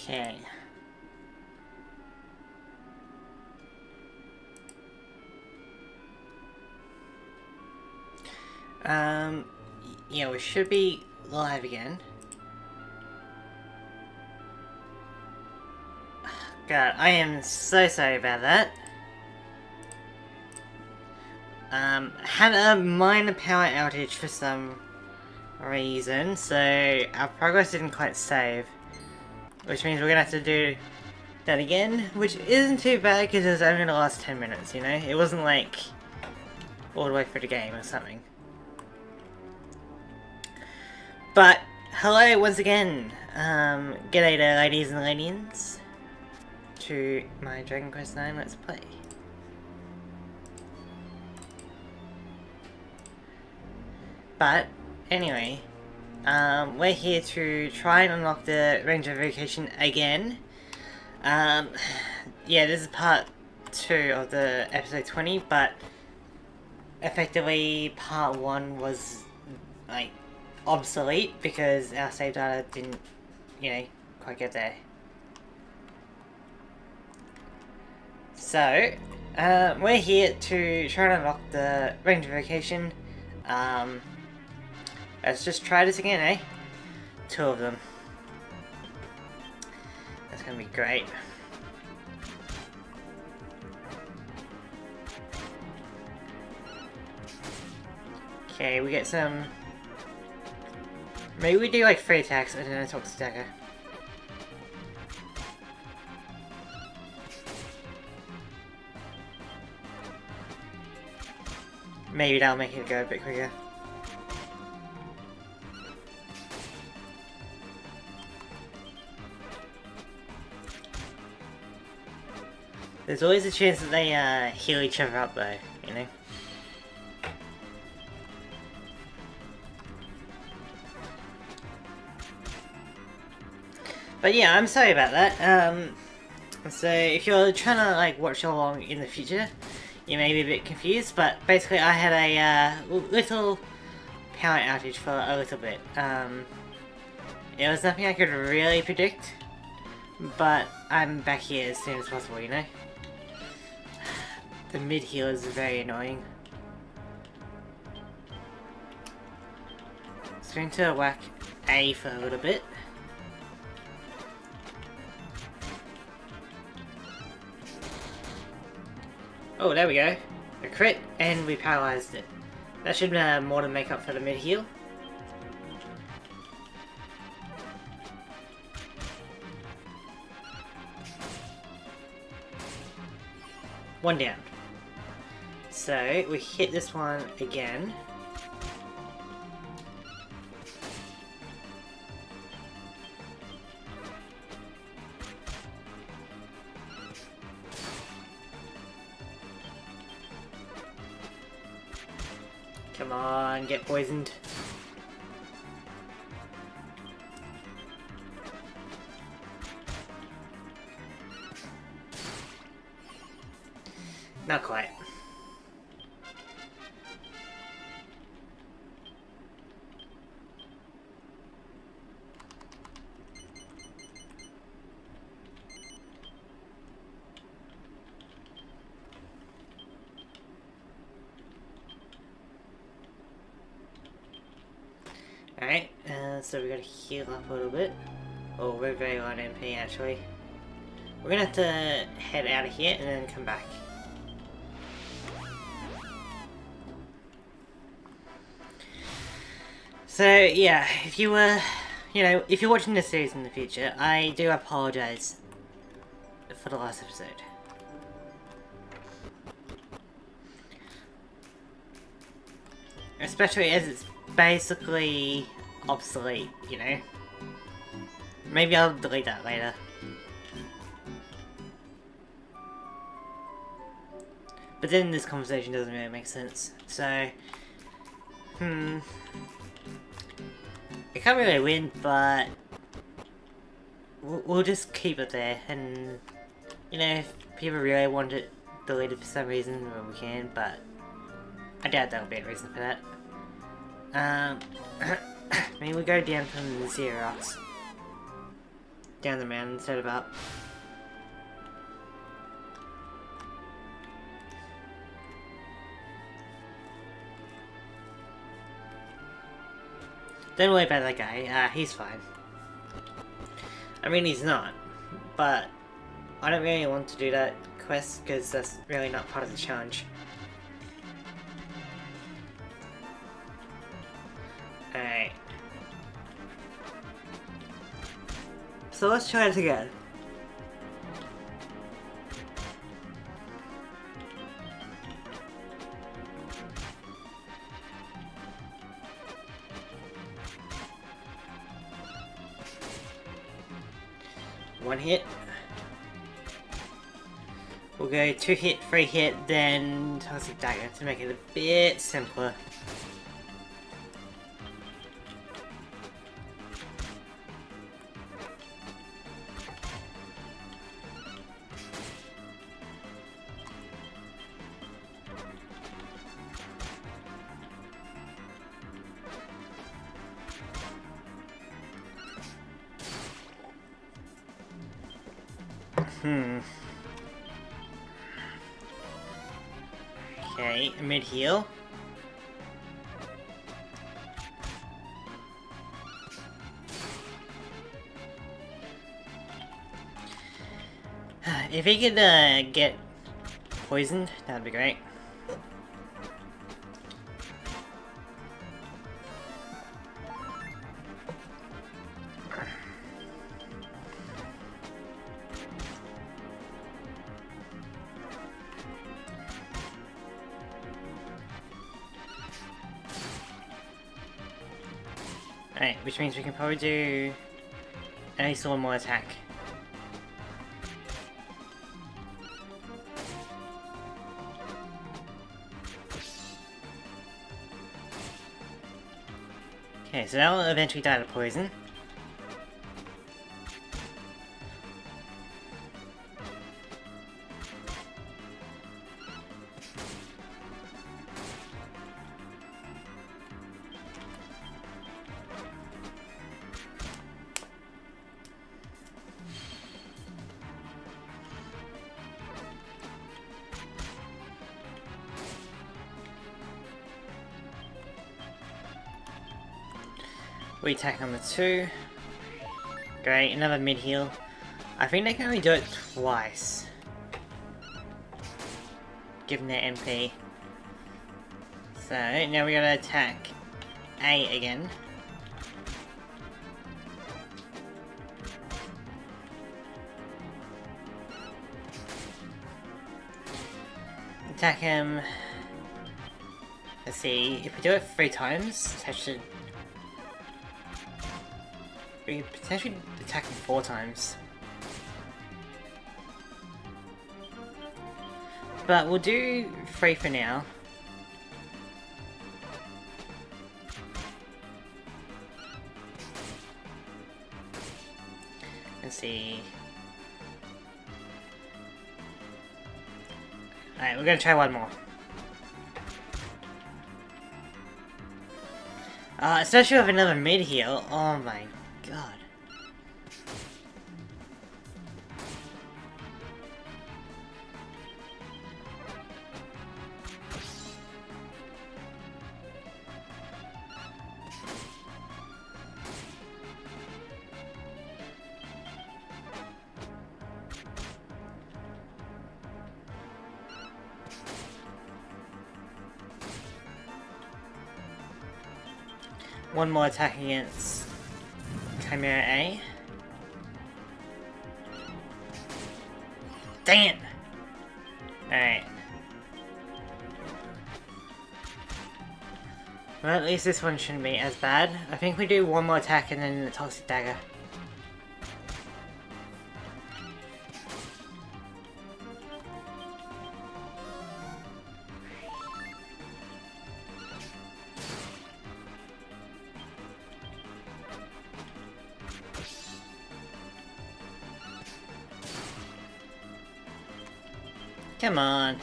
Okay. Yeah, we should be live again. God, I am so sorry about that. Had a minor power outage for some reason, so our progress didn't quite save. Which means we're gonna have to do that again, which isn't too bad because it was only the last 10 minutes, you know? It wasn't like all the way through the game or something. But, hello once again. G'day there, ladies and ladies, to my Dragon Quest IX Let's Play. But, anyway, we're here to try and unlock the range of evocation again. Yeah, this is part 2 of the episode 20, but effectively part 1 was, like, obsolete because our save data didn't, you know, quite get there. So, we're here to try and unlock the range of evocation. Let's just try this again, eh? 2 of them. That's gonna be great. Okay, we get some... Maybe we do like 3 attacks and then a toxic attacker. Maybe that'll make it go a bit quicker. There's always a chance that they heal each other up though, you know? But yeah, I'm sorry about that. So if you're trying to like watch along in the future, you may be a bit confused, but basically I had a little power outage for a little bit. It was nothing I could really predict, but I'm back here as soon as possible, you know? The mid heal is very annoying. It's going to whack A for a little bit. Oh, there we go. A crit, and we paralyzed it. That should more than make up for the mid heal. One down. So, we hit this one again. Come on, get poisoned. Not quite. Alright, so we gotta heal up a little bit. Oh, we're very low on MP actually. We're gonna have to head out of here and then come back. So yeah, if you were, you know, if you're watching this series in the future, I do apologize for the last episode. Especially as it's basically obsolete, you know? Maybe I'll delete that later. But then this conversation doesn't really make sense, so... I can't really win, but... We'll just keep it there, and... You know, if people really want it deleted for some reason, well, we can, but... I doubt that'll be a reason for that. I mean, we go down from the Xerox. down the mountain instead of up. Don't worry about that guy, he's fine. I mean, he's not, but I don't really want to do that quest because that's really not part of the challenge. Alright. So let's try this again. One hit. We'll go 2 hit, 3 hit, then Toxic Dagger to make it a bit simpler. Okay, mid heal. If he could get poisoned, that'd be great. Alright, which means we can probably do at least one more attack. Okay, so that will eventually die to poison. We attack number 2. Great, another mid heal. I think they can only do it twice, given their MP. So now we gotta attack A again. Attack him. Let's see, if we do it 3 times, that should. We could potentially attack him 4 times. But we'll do 3 for now. Let's see. Alright, we're gonna try one more. Especially with another mid heal. Oh my god. One more attack against Chimera A. Dang it! Alright. Well, at least this one shouldn't be as bad. I think we do one more attack and then the Toxic Dagger. Come on.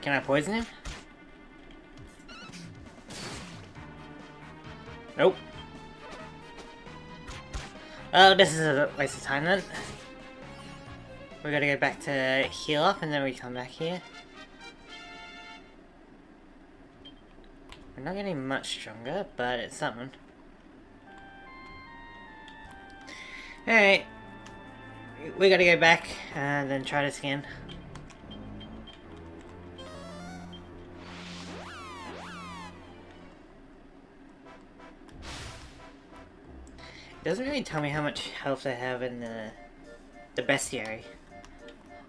Can I poison him? Nope. Oh, this is a waste of time then. We gotta go back to heal up and then we come back here. We're not getting much stronger, but it's something. Alright. We gotta go back and then try this again. It doesn't really tell me how much health I have in the bestiary.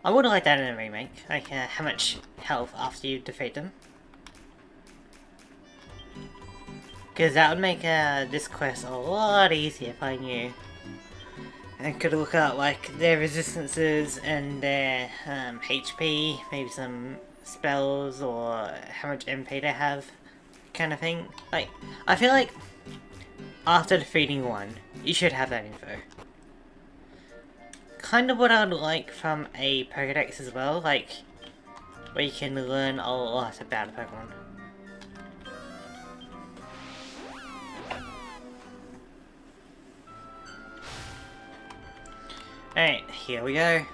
I would like that in a remake, like how much health after you defeat them. Because that would make this quest a lot easier if I knew. And could look up like their resistances and their HP, maybe some spells or how much MP they have, kind of thing. Like, I feel like after defeating one, you should have that info. Kind of what I would like from a Pokédex as well, like where you can learn a lot about a Pokemon. Alright, here we go.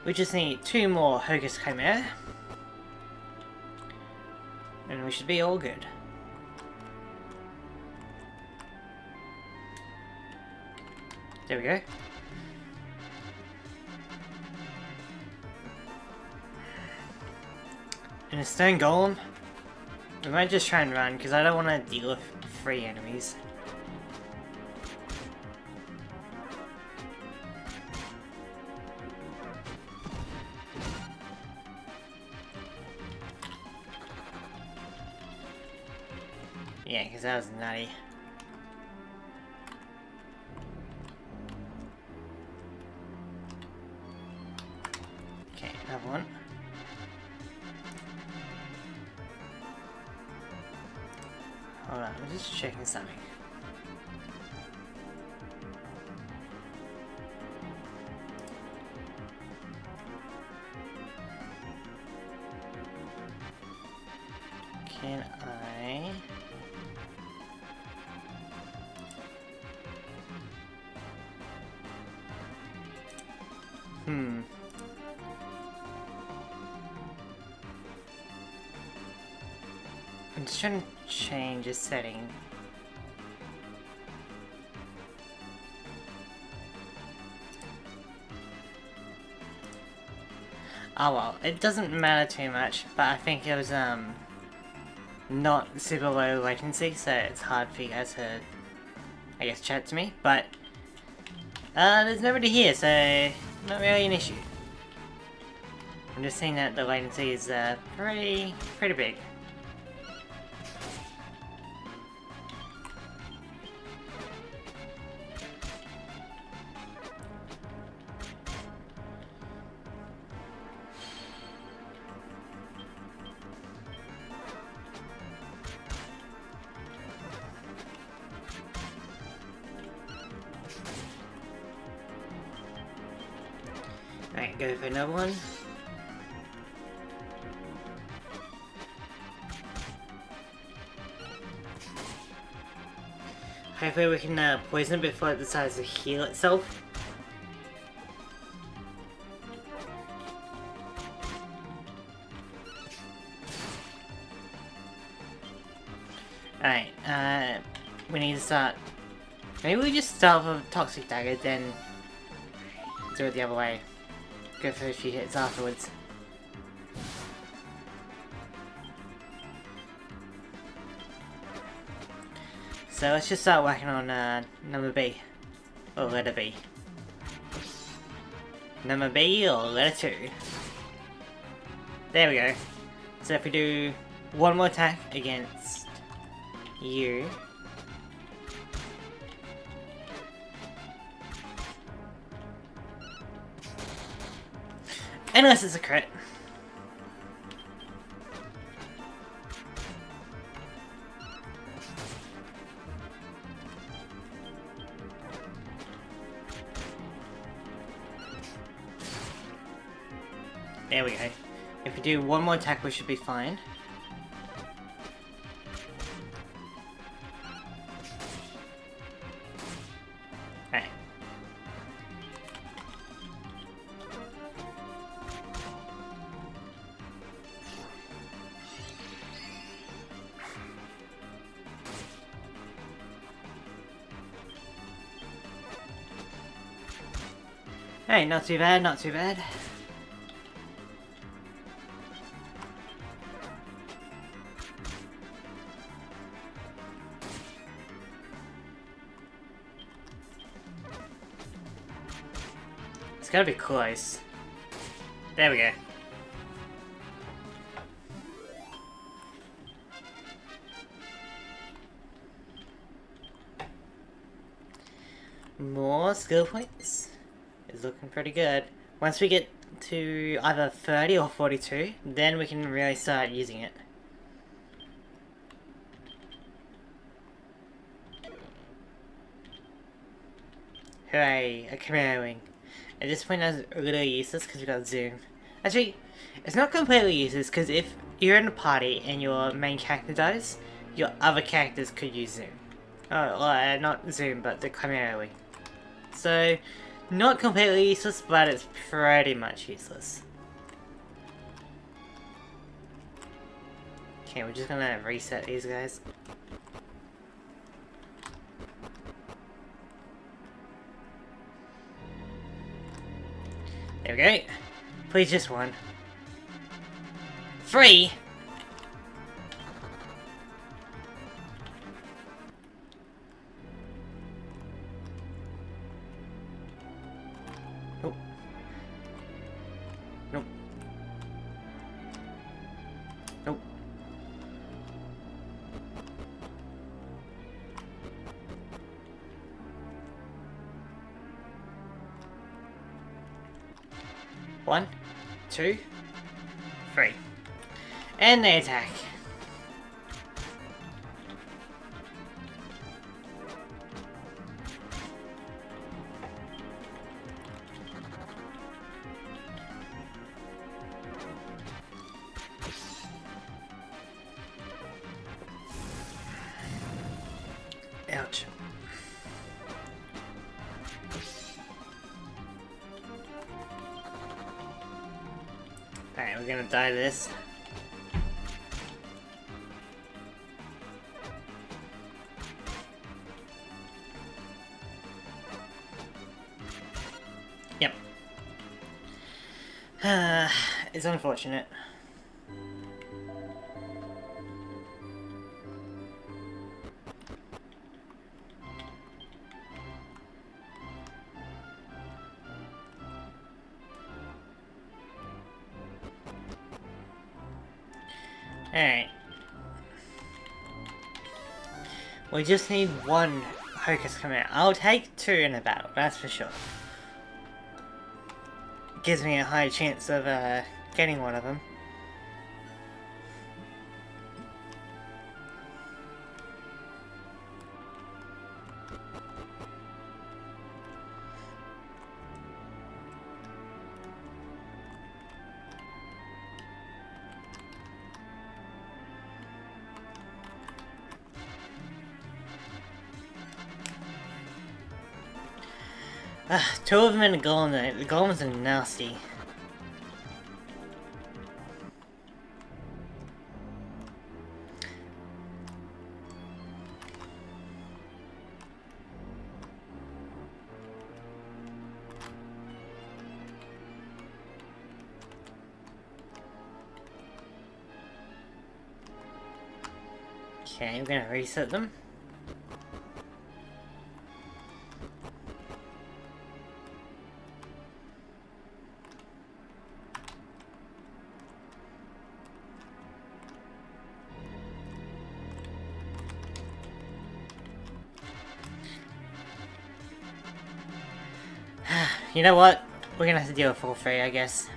We just need 2 more Hocus Chimera. And we should be all good. There we go. And a Stone Golem. We might just try and run, because I don't want to deal with 3 enemies. Yeah, because that was nutty. Okay, another one. Hold on, I'm just checking something. Can I... I'm just trying to change a setting. Oh well, it doesn't matter too much, but I think it was not super low latency, so it's hard for you guys to, I guess, chat to me, but there's nobody here, so not really an issue. I'm just seeing that the latency is pretty big. Alright, go for another one. Hopefully we can poison it before it decides to heal itself. Alright, we need to start... Maybe we just start with a Toxic Dagger, then do it the other way. Go for a few hits afterwards. So let's just start working on number B. Or letter B. Number B or letter 2. There we go. So if we do one more attack against you. Unless it's a crit. There we go. If we we do one more attack, we should be fine. Okay. Hey, not too bad, not too bad. It's gotta be close. There we go. More skill points. Is looking pretty good. Once we get to either 30 or 42, then we can really start using it. Hooray, a Chimera Wing. At this point that's a little useless because we got Zoom. Actually, it's not completely useless because if you're in a party and your main character dies, your other characters could use Zoom. Oh, well, not Zoom, but the Chimera Wing. So, not completely useless, but it's pretty much useless. Okay, we're just gonna reset these guys. There we go. Please just one. 3! Nope. Nope. Nope. One, 2, 3. And they attack. Ouch. Alright, we're gonna die to this. Yep. It's unfortunate. Alright. We just need one Hocus come out. I'll take 2 in a battle, that's for sure. Gives me a high chance of getting one of them. Two of them in the golem though. The golems are nasty. Okay, we're gonna reset them. You know what? We're gonna have to deal with all 3, I guess.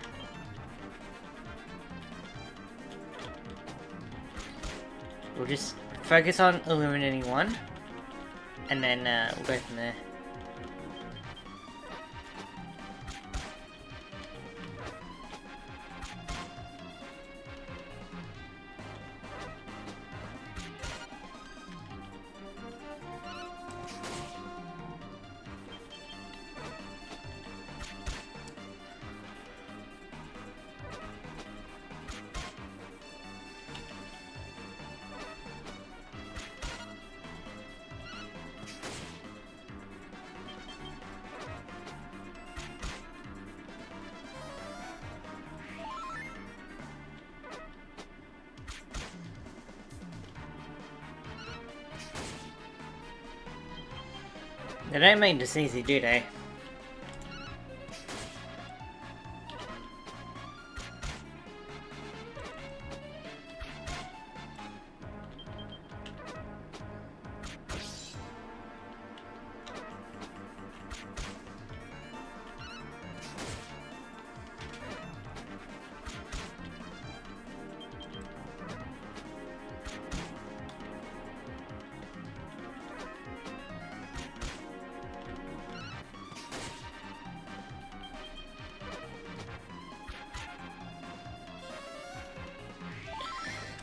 We'll just focus on eliminating one, and then we'll go from there. They don't make this easy, do they?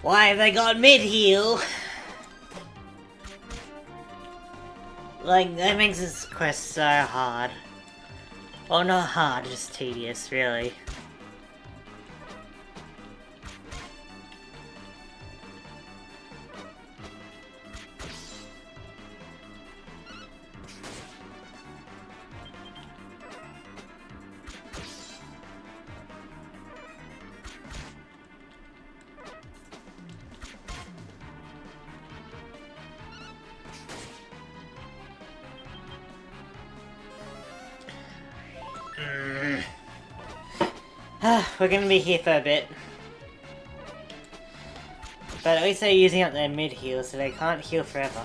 Why have they got mid-heal? Like, that makes this quest so hard. Well, not hard, just tedious, really. We're gonna be here for a bit. But at least they're using up their mid-heal, so they can't heal forever.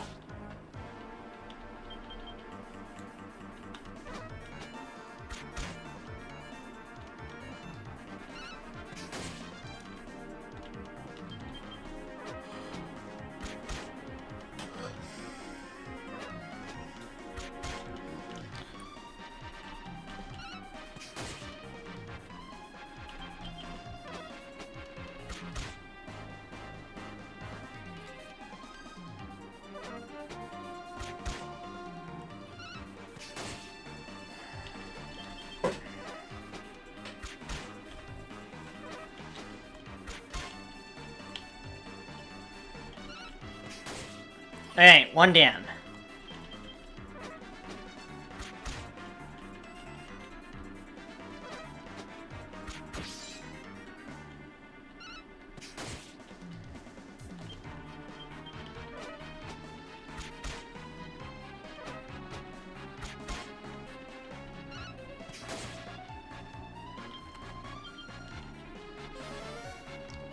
Alright, one down.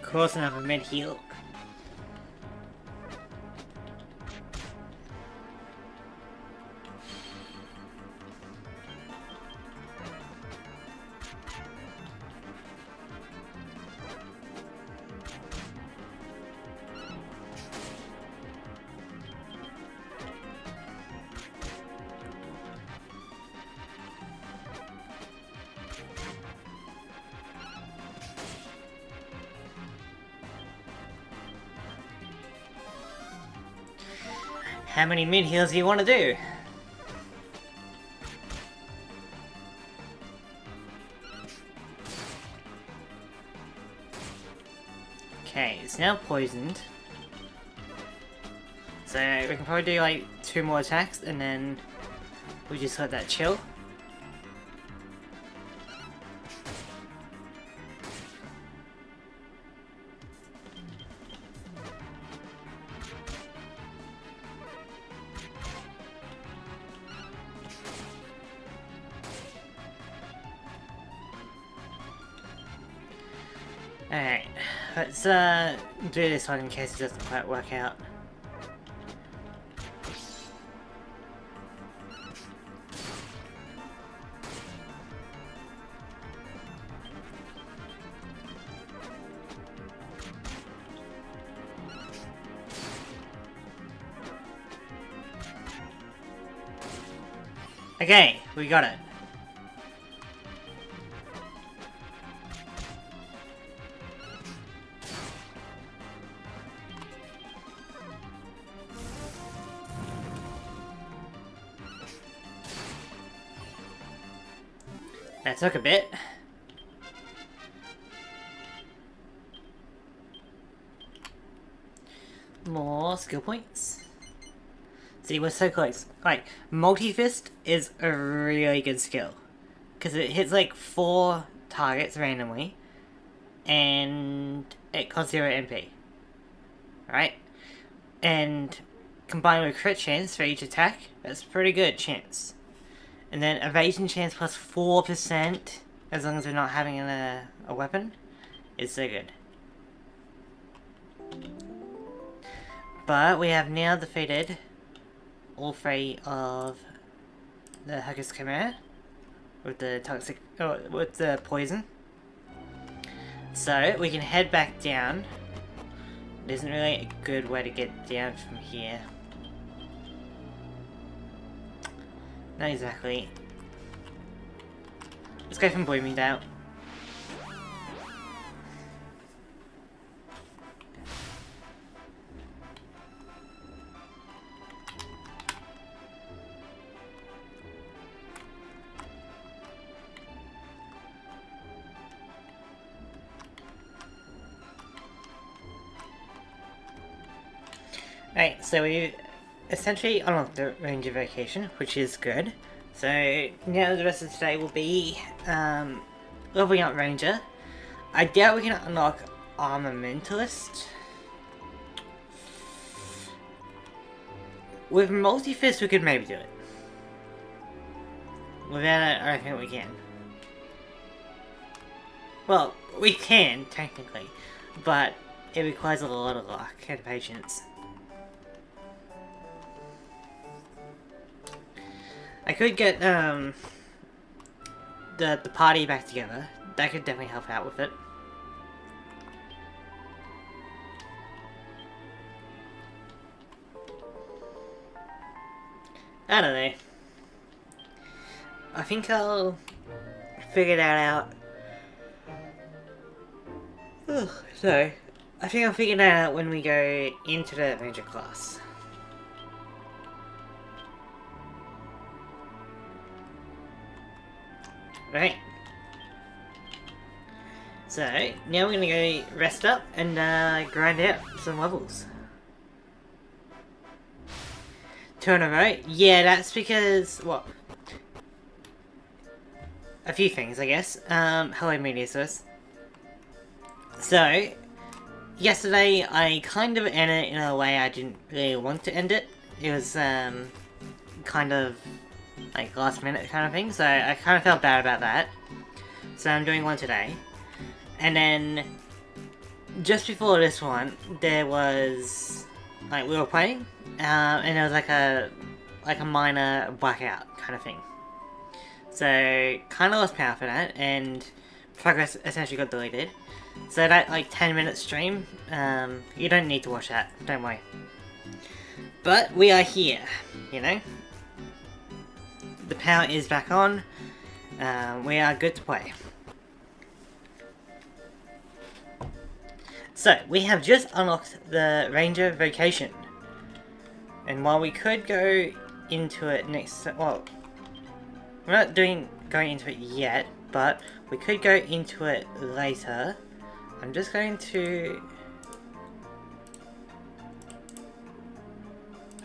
Of course, another mid-heal. How many mid-heals do you want to do? Okay, it's now poisoned. So we can probably do like 2 more attacks and then we just let that chill. Alright, let's do this one in case it doesn't quite work out. Okay, we got it. That took a bit. More skill points. See, we're so close. Like, Multi-Fist is a really good skill. Because it hits like 4 targets randomly. And it costs 0 MP. Right? And combined with crit chance for each attack. That's a pretty good chance. And then evasion chance plus 4%, as long as we're not having a weapon, is so good. But we have now defeated all 3 of the Haggis Chimera with the toxic, with the poison. So we can head back down. There isn't really a good way to get down from here. Not exactly. Let's go from Bloomingdale. Right, so we essentially unlocked the Ranger Vocation, which is good. So now the rest of today will be leveling up Ranger. I doubt we can unlock Armamentalist. With Multi-Fist we could maybe do it. Without it, I don't think we can. Well, we can, technically, but it requires a lot of luck and patience. I could get the party back together. That could definitely help out with it. I don't know. I think I'll figure that out. So, I think I'll figure that out when we go into the Ranger class. Right. So, now we're gonna go rest up and grind out some levels. 2 in a row? Yeah, that's because, well, a few things, I guess. Hello, media source. So, yesterday I kind of ended it in a way I didn't really want to end it. It was, kind of like last minute kind of thing, so I kind of felt bad about that. So I'm doing one today. And then just before this one, there was like we were playing, and there was like a minor blackout kind of thing. So kind of lost power for that, and progress essentially got deleted. So that like 10-minute stream, you don't need to watch that, don't worry. But we are here, you know. The power is back on. We are good to play. So, we have just unlocked the Ranger Vocation. And while we could go into it next... Well, we're not going into it yet, but we could go into it later. I'm just going to...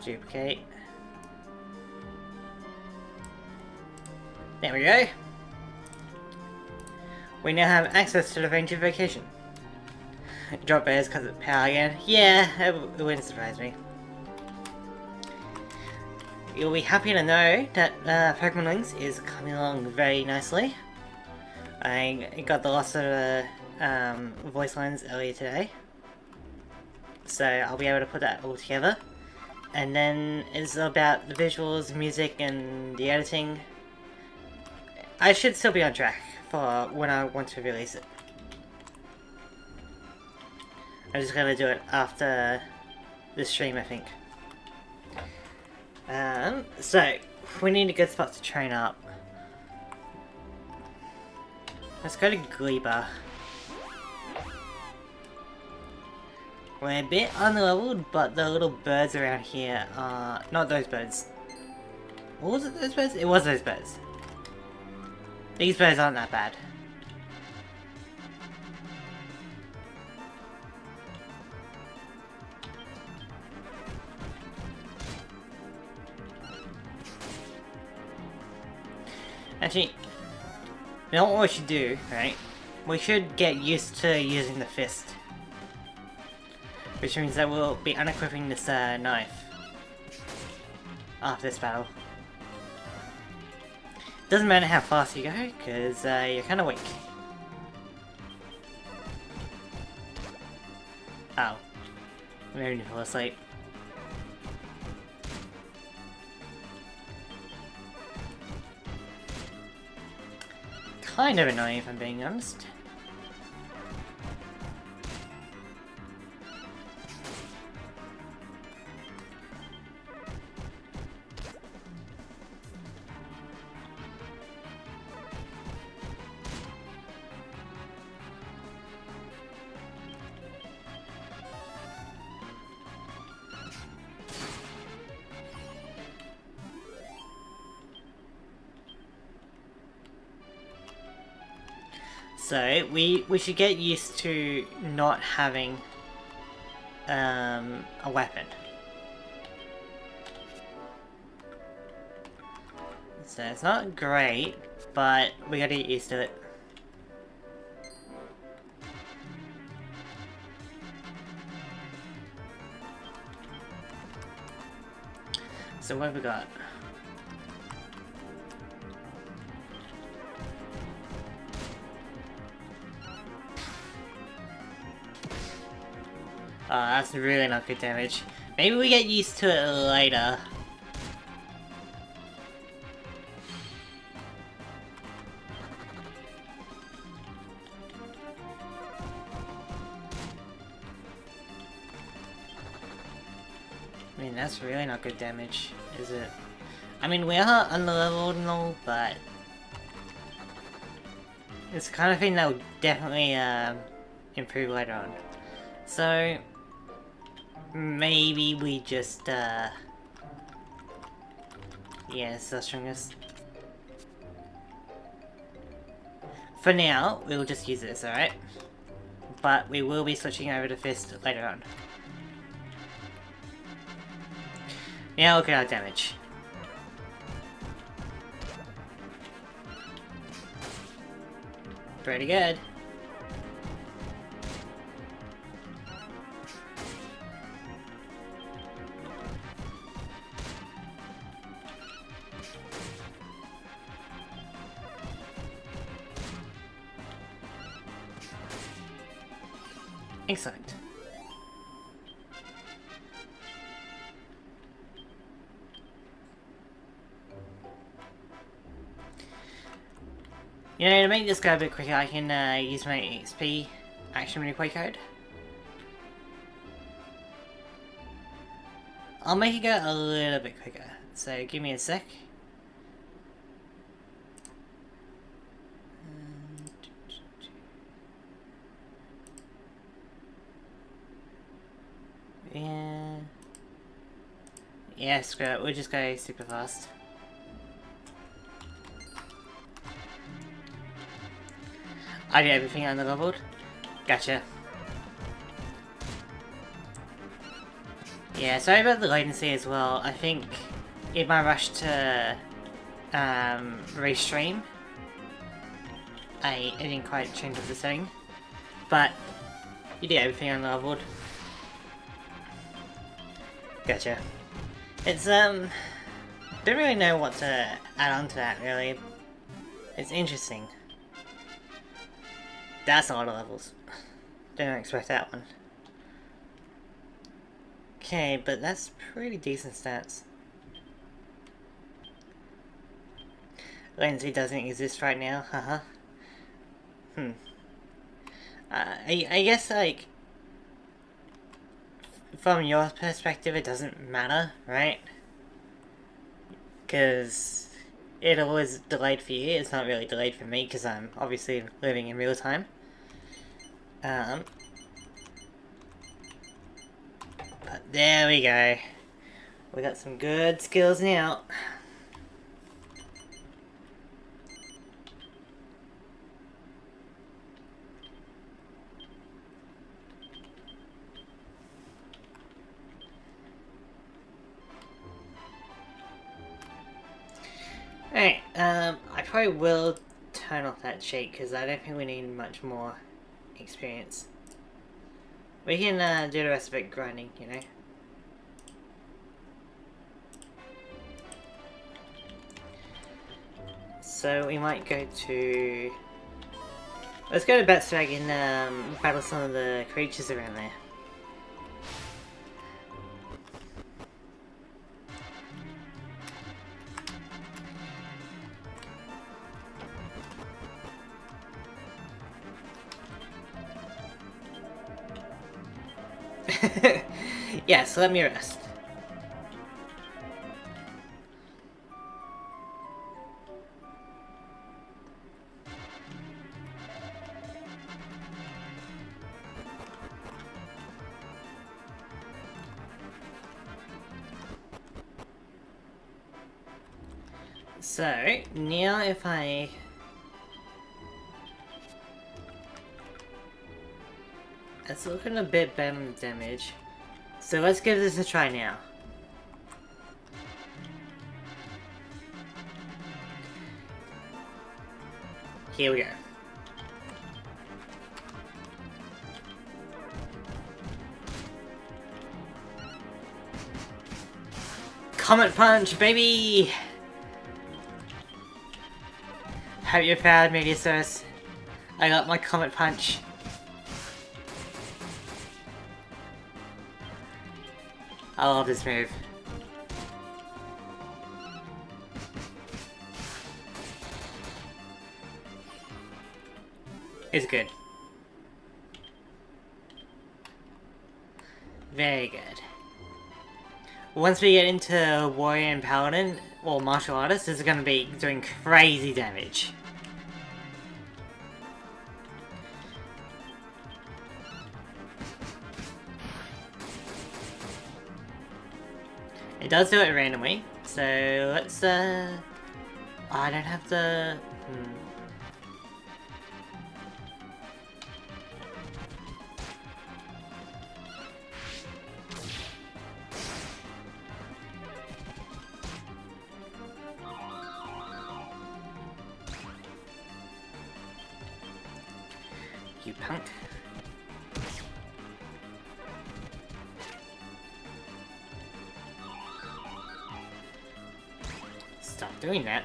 duplicate. There we go. We now have access to the Ranger Vocation. Drop bears because of power again. Yeah, it wouldn't surprise me. You'll be happy to know that Pokemon Links is coming along very nicely. I got the loss of the voice lines earlier today. So I'll be able to put that all together. And then it's about the visuals, music, and the editing. I should still be on track for when I want to release it. I'm just gonna do it after the stream, I think. So, we need a good spot to train up. Let's go to Gleba. We're a bit underleveled, but the little birds around here are... not those birds. What was it, those birds? It was those birds. These birds aren't that bad. Actually, you know what we should do, right? We should get used to using the fist. Which means that we'll be unequipping this knife. after this battle. Doesn't matter how fast you go, because you're kind of weak. Oh. I'm going to fall asleep. Kind of annoying if I'm being honest. So, we should get used to not having a weapon. So it's not great, but we gotta get used to it. So what have we got? Oh, that's really not good damage. Maybe we get used to it later. I mean, that's really not good damage, is it? I mean, we are underleveled and all, but it's the kind of thing that will definitely improve later on. So maybe we just yeah, it's the strongest. For now, we'll just use this, alright? But we will be switching over to Fist later on. Now look at our damage. Pretty good. Excellent. You know, to make this go a bit quicker, I can use my XP action replay code. I'll make it go a little bit quicker, so give me a sec. Yeah, screw it, we'll just go super fast. I do everything underleveled. Gotcha. Yeah, sorry about the latency as well. I think in my rush to restream, I didn't quite change up the setting. But you do everything underleveled. Gotcha. It's don't really know what to add on to that really. It's interesting. That's a lot of levels. Didn't expect that one. Okay, but that's pretty decent stats. Latency doesn't exist right now, haha. I guess, like, from your perspective it doesn't matter, right? Because it always delayed for you, it's not really delayed for me because I'm obviously living in real time. But there we go. We got some good skills now. Alright, I probably will turn off that cheat because I don't think we need much more experience. We can do the rest of it grinding, you know. So we might go to... Let's go to Batswag and battle some of the creatures around there. Yes, let me rest. So, now if I... It's looking a bit better on the damage. So let's give this a try now. Here we go. Comet Punch, baby! Hope you're proud, Meteosaurus. I got my Comet Punch. I love this move. It's good. Very good. Once we get into Warrior and Paladin, or Martial Artist, this is going to be doing crazy damage. It does do it randomly, so let's I don't have the... You punk. Stop doing that.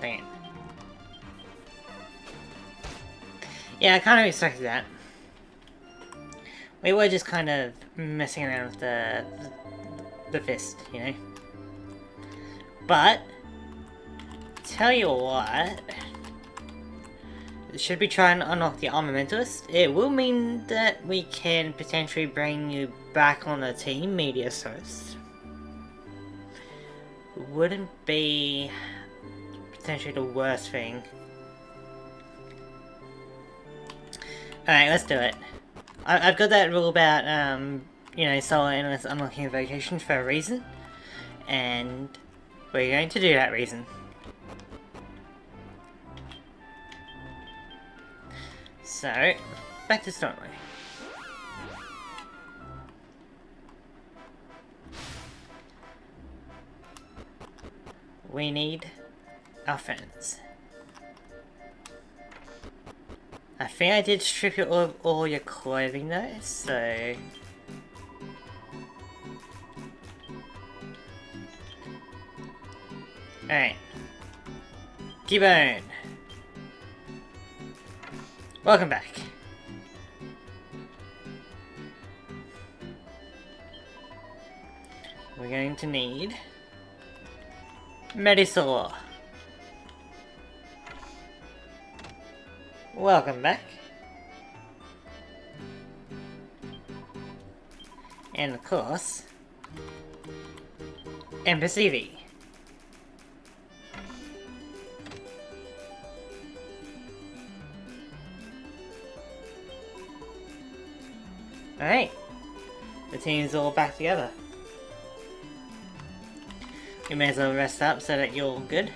Dang it. Yeah, I kind of expected that. We were just kind of messing around with the fist, you know? But, tell you what, should we try and unlock the Armamentalist? It will mean that we can potentially bring you back on the team, Meteosaurus. Wouldn't be potentially the worst thing. Alright, let's do it. I've got that rule about, you know, solo analysts unlocking vocations for a reason. And we're going to do that reason. So, back to story. We need our friends. I think I did strip you of all your clothing though, so... Alright. Gibbon! Welcome back. We're going to need... Medisaur. Welcome back. And of course, Empress Evie. Alright, the team's all back together. You may as well rest up so that you're all good.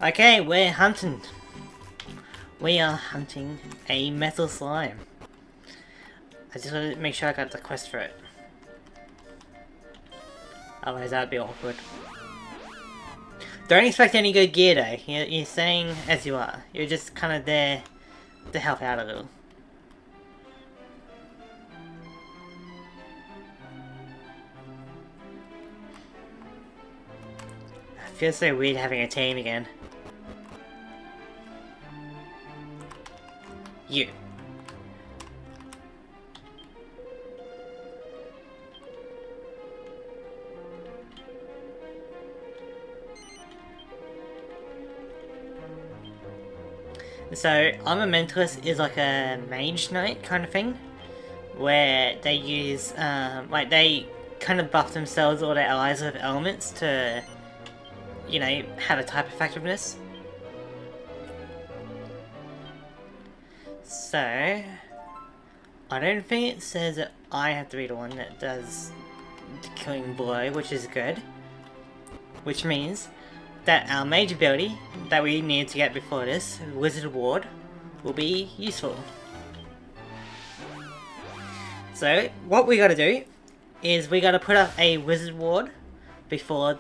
Okay, we're hunting. We are hunting a metal slime. I just want to make sure I got the quest for it. Otherwise that'd be awkward. Don't expect any good gear though. You're staying as you are. You're just kind of there to help out a little. It feels so weird having a team again. You. So, Armamentalist is like a mage knight kind of thing, where they use, like they kind of buff themselves or their allies with elements to, you know, have a type effectiveness. So, I don't think it says that I have to be the one that does the killing blow, which is good. Which means that our mage ability that we need to get before this, Wizard Ward, will be useful. So, what we gotta do is we gotta put up a Wizard Ward before